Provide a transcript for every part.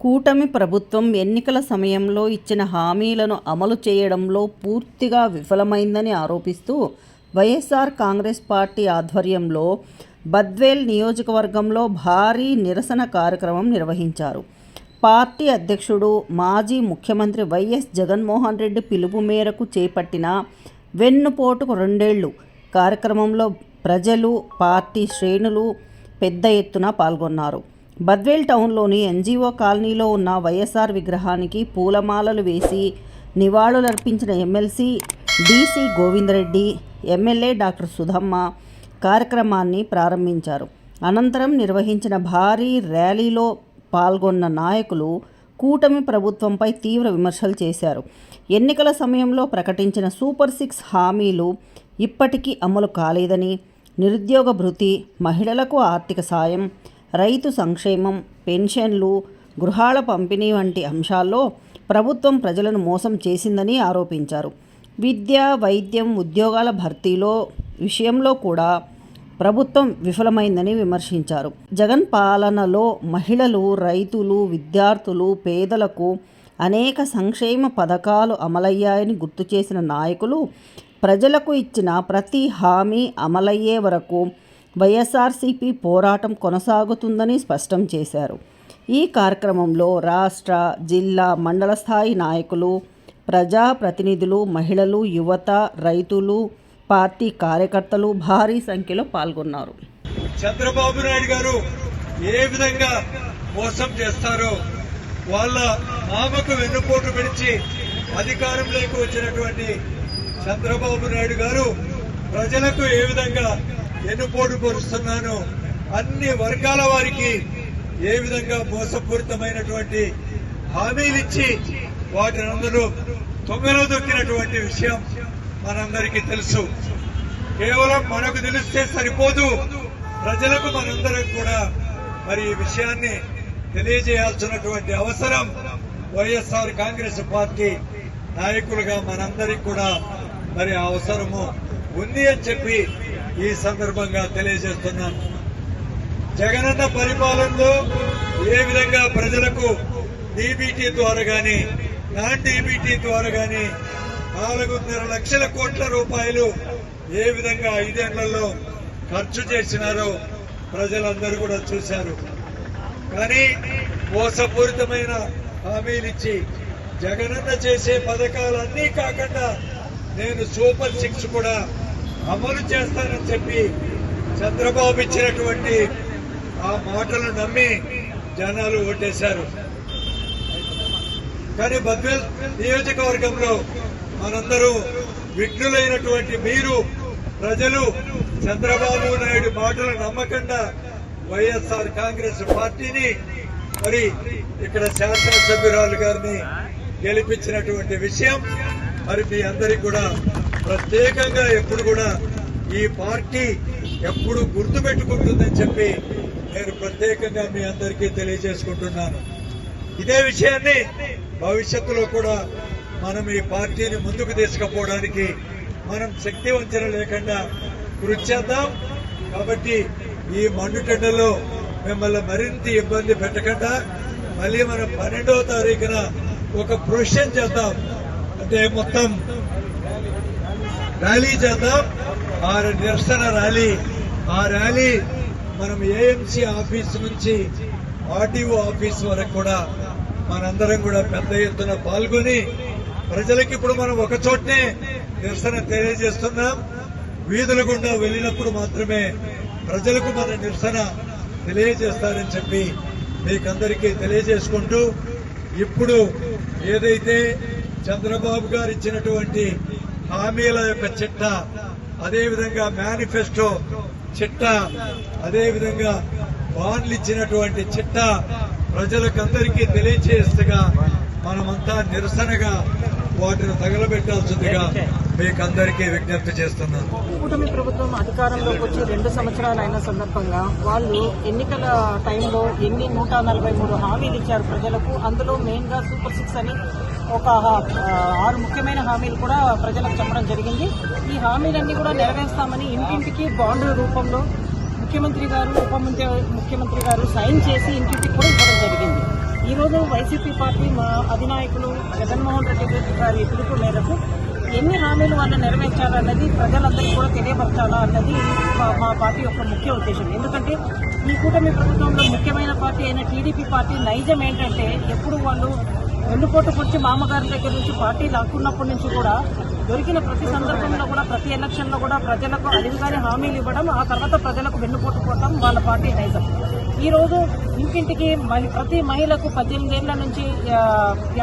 కూటమి ప్రభుత్వం ఎన్నికల సమయంలో ఇచ్చిన హామీలను అమలు చేయడంలో పూర్తిగా విఫలమైందని ఆరోపిస్తూ వైఎస్ఆర్ కాంగ్రెస్ పార్టీ ఆధ్వర్యంలో బద్వేల్ నియోజకవర్గంలో భారీ నిరసన కార్యక్రమం నిర్వహించారు. పార్టీ అధ్యక్షుడు మాజీ ముఖ్యమంత్రి వైఎస్ జగన్మోహన్ రెడ్డి పిలుపు మేరకు చేపట్టిన వెన్నుపోటుకు 2 ఏళ్లు కార్యక్రమంలో ప్రజలు, పార్టీ శ్రేణులు పెద్ద ఎత్తున పాల్గొన్నారు. బద్వేల్ టౌన్లోని ఎన్జీఓ కాలనీలో ఉన్న వైఎస్ఆర్ విగ్రహానికి పూలమాలలు వేసి నివాళులర్పించిన MLC DC Govindareddy, MLA doctor Sudhamma కార్యక్రమాన్ని ప్రారంభించారు. అనంతరం నిర్వహించిన భారీ ర్యాలీలో పాల్గొన్న నాయకులు కూటమి ప్రభుత్వంపై తీవ్ర విమర్శలు చేశారు. ఎన్నికల సమయంలో ప్రకటించిన సూపర్ 6 హామీలు ఇప్పటికీ అమలు కాలేదని, నిరుద్యోగ భృతి, మహిళలకు ఆర్థిక సాయం, రైతు సంక్షేమం, పెన్షన్లు, గృహాల పంపిణీ వంటి అంశాల్లో ప్రభుత్వం ప్రజలను మోసం చేసిందని ఆరోపించారు. విద్య, వైద్యం, ఉద్యోగాల భర్తీలో విషయంలో కూడా ప్రభుత్వం విఫలమైందని విమర్శించారు. జగన్ పాలనలో మహిళలు, రైతులు, విద్యార్థులు, పేదలకు అనేక సంక్షేమ పథకాలు అమలయ్యాయని గుర్తు చేసిన నాయకులు ప్రజలకు ఇచ్చిన ప్రతి హామీ అమలయ్యే వరకు వైఎస్ఆర్సీపీ పోరాటం కొనసాగుతుందని స్పష్టం చేశారు. ఈ కార్యక్రమంలో రాష్ట్ర, జిల్లా, మండల స్థాయి నాయకులు, ప్రజాప్రతినిధులు, మహిళలు, యువత, రైతులు, పార్టీ కార్యకర్తలు భారీ సంఖ్యలో పాల్గొన్నారు. చంద్రబాబు నాయుడు గారు ఏ విధంగా మోసం చేస్తారో, వాళ్ళ ఆమెకు వెన్నుపోటు పెంచి అధికారంలోకి వచ్చినటువంటి చంద్రబాబు నాయుడు గారు ప్రజలకు ఏ విధంగా వెన్నుపోటు పొరుస్తున్నానో, అన్ని వర్గాల వారికి ఏ విధంగా మోసపూరితమైనటువంటి హామీలిచ్చి వాటిని అందరూ తొంగలో దొక్కినటువంటి విషయం మనందరికీ తెలుసు. కేవలం మనకు తెలిస్తే సరిపోదు, ప్రజలకు మనందరం కూడా మరి ఈ విషయాన్ని తెలియజేయాల్సినటువంటి అవసరం వైఎస్ఆర్ కాంగ్రెస్ పార్టీ నాయకులుగా మనందరికి కూడా మరి అవసరము ఉంది అని చెప్పి ఈ సందర్భంగా తెలియజేస్తున్నాను. జగనన్న పరిపాలనలో ఏ విధంగా ప్రజలకు డీబీటీ ద్వారా గాని, నాన్ డీబీటీ ద్వారా గాని 4.5 లక్షల కోట్ల రూపాయలు ఏ విధంగా 5 ఏళ్లలో ఖర్చు చేసినారో ప్రజలందరూ కూడా చూశారు. కానీ మోసపూరితమైన హామీలిచ్చి జగనన్న చేసే పథకాలన్నీ కాకుండా నేను సూపర్ 6 కూడా అమలు చేస్తానని చెప్పి చంద్రబాబు ఇచ్చినటువంటి ఆ మాటలు నమ్మి జనాలు ఓటేశారు. కానీ బద్వేల్ నియోజకవర్గంలో మనందరూ విఘ్నులైనటువంటి మీరు ప్రజలు చంద్రబాబు నాయుడు మాటలు నమ్మకుండా వైఎస్ఆర్ కాంగ్రెస్ పార్టీని మరి ఇక్కడ శాసనసభ్యురాలు గారిని గెలిపించినటువంటి విషయం మరి మీ అందరికీ కూడా ప్రత్యేకంగా ఎప్పుడు కూడా ఈ పార్టీ ఎప్పుడు గుర్తుపెట్టుకుంటుందని చెప్పి నేను ప్రత్యేకంగా మీ అందరికీ తెలియజేసుకుంటున్నాను. ఇదే విషయాన్ని భవిష్యత్తులో కూడా మనం ఈ పార్టీని ముందుకు తీసుకుపోవడానికి మనం శక్తి వంచన లేకుండా కృషి చేద్దాం. కాబట్టి ఈ మండుటెండలో మిమ్మల్ని మరింత ఇబ్బంది పెట్టకుండా మళ్ళీ మనం 12వ తారీఖున ఒక ప్రొసెషన్ చేద్దాం. అంటే మొత్తం ర్యాలీ చేద్దాం. ఆ నిరసన ర్యాలీ, ఆ ర్యాలీ మనం ఏఎంసీ ఆఫీస్ నుంచి ఆర్టీఓ ఆఫీస్ వరకు కూడా మనందరం కూడా పెద్ద ఎత్తున పాల్గొని ప్రజలకు ఇప్పుడు మనం ఒక చోటనే నిరసన తెలియజేస్తున్నాం. వీధుల గుండా వెళ్ళినప్పుడు మాత్రమే ప్రజలకు మన నిరసన తెలియజేస్తారని చెప్పి మీకందరికీ తెలియజేసుకుంటూ, ఇప్పుడు ఏదైతే చంద్రబాబు గారు ఇచ్చినటువంటి హామీల యొక్క చిట్ట, అదేవిధంగా మేనిఫెస్టో చిట్ట, అదేవిధంగా బాండ్లు ఇచ్చినటువంటి చిట్ట ప్రజలకందరికీ తెలియజేస్తగా మనమంతా నిరసనగా వాటిని తగలబెట్టాల్సిందిగా మీకందరికీ విజ్ఞప్తి చేస్తున్నాను. కూటమి ప్రభుత్వం అధికారంలోకి వచ్చి 2 సంవత్సరాలు అయిన సందర్భంగా వాళ్ళు ఎన్నికల టైంలో 143 హామీలు ఇచ్చారు ప్రజలకు. అందులో మెయిన్ గా సూపర్ 6 అని ఒక 6 ముఖ్యమైన హామీలు కూడా ప్రజలకు చెప్పడం జరిగింది. ఈ హామీలన్నీ కూడా నెరవేర్స్తామని ఇంటింటికి బాండ్ల రూపంలో ముఖ్యమంత్రి గారు, ఉప ముఖ్యమంత్రి గారు సైన్ చేసి ఇంటింటికి కూడా ఇవ్వడం జరిగింది. ఈ ఈరోజు వైసీపీ పార్టీ మా అధినాయకులు జగన్మోహన్ రెడ్డి గారి పిలుపు మేరకు ఎన్ని హామీలు వాళ్ళు నెరవేర్చాలన్నది ప్రజలందరికీ కూడా తెలియపరచాలా అన్నది మా పార్టీ యొక్క ముఖ్య ఉద్దేశం. ఎందుకంటే ఈ కూటమి ప్రభుత్వంలో ముఖ్యమైన పార్టీ అయిన టీడీపీ పార్టీ నైజం ఏంటంటే ఎప్పుడు వాళ్ళు వెన్నుపోటు పొడిచి మామగారి దగ్గర నుంచి పార్టీ లాక్కున్నప్పటి నుంచి కూడా దొరికిన ప్రతి సందర్భంలో కూడా ప్రతి ఎలక్షన్లో కూడా ప్రజలకు అడిగిగానే హామీలు ఇవ్వడం, ఆ తర్వాత ప్రజలకు వెన్నుపోటు పోవడం వాళ్ళ పార్టీ నైజం. ఈరోజు ఇంటింటికి ప్రతి మహిళకు 18 ఏళ్ల నుంచి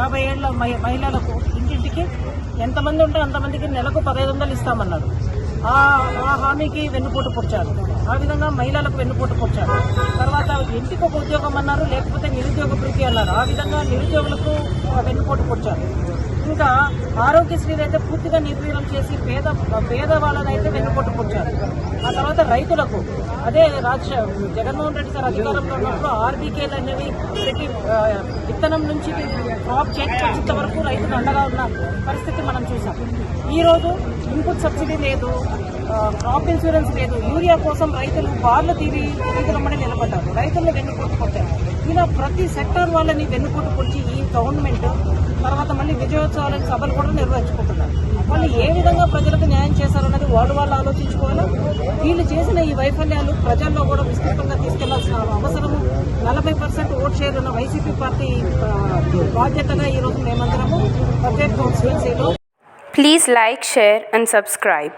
50 ఏళ్ల మహిళలకు ఇంటింటికి ఎంతమంది ఉంటే అంతమందికి నెలకు 1500 ఇస్తామన్నారు. ఆ హామీకి వెన్నుపోటు పొడిచారు. ఆ విధంగా మహిళలకు వెన్నుపోటు పొడిచారు. తర్వాత ఇంటికి ఒక ఉద్యోగం అన్నారు, లేకపోతే నిరుద్యోగ భృతి అన్నారు. ఆ విధంగా నిరుద్యోగులకు వెన్నుపోటు పొడిచారు. ఇంకా ఆరోగ్యశ్రీ అయితే పూర్తిగా నిర్వీర్యం చేసి పేదవాళ్ళనైతే వెన్నుపోటు పొడిచారు. ఆ తర్వాత రైతులకు అదే జగన్మోహన్ రెడ్డి గారు అధికారంలో ఉన్నప్పుడు ఆర్బీకేలు అనేవి పెట్టి విత్తనం నుంచి క్రాప్ చేతికొచ్చేంత వరకు రైతులు అండగా ఉన్న పరిస్థితి మనం చూసాం. ఈరోజు ఇన్పుట్ సబ్సిడీ లేదు, క్రాప్ ఇన్సూరెన్స్ లేదు. యూరియా కోసం రైతులు బార్లు తీరమని నిలబడ్డారు, రైతులను వెన్నుపోటు పొడిచారు. ఇలా ప్రతి సెక్టార్ వాళ్ళని వెన్నుపోటు పొడిచి ఈ గవర్నమెంట్ తర్వాత మళ్ళీ విజయోత్సవాలని సభలు కూడా నిర్వహించుకుంటున్నారు. వాళ్ళు ఏ విధంగా ప్రజలకు న్యాయం చేశారన్నది వాళ్ళు ఆలోచించుకోవాలి. వీళ్ళు చేసిన ఈ వైఫల్యాలు ప్రజల్లో కూడా విస్తృతంగా తీసుకెళ్లాల్సిన అవసరము 40% ఓట్ షేర్ ఉన్న వైసీపీ పార్టీ బాధ్యతగా ఈరోజు మేమందరము ప్రత్యేక కాన్స్టిట్యున్సీలో. Please like, share and subscribe.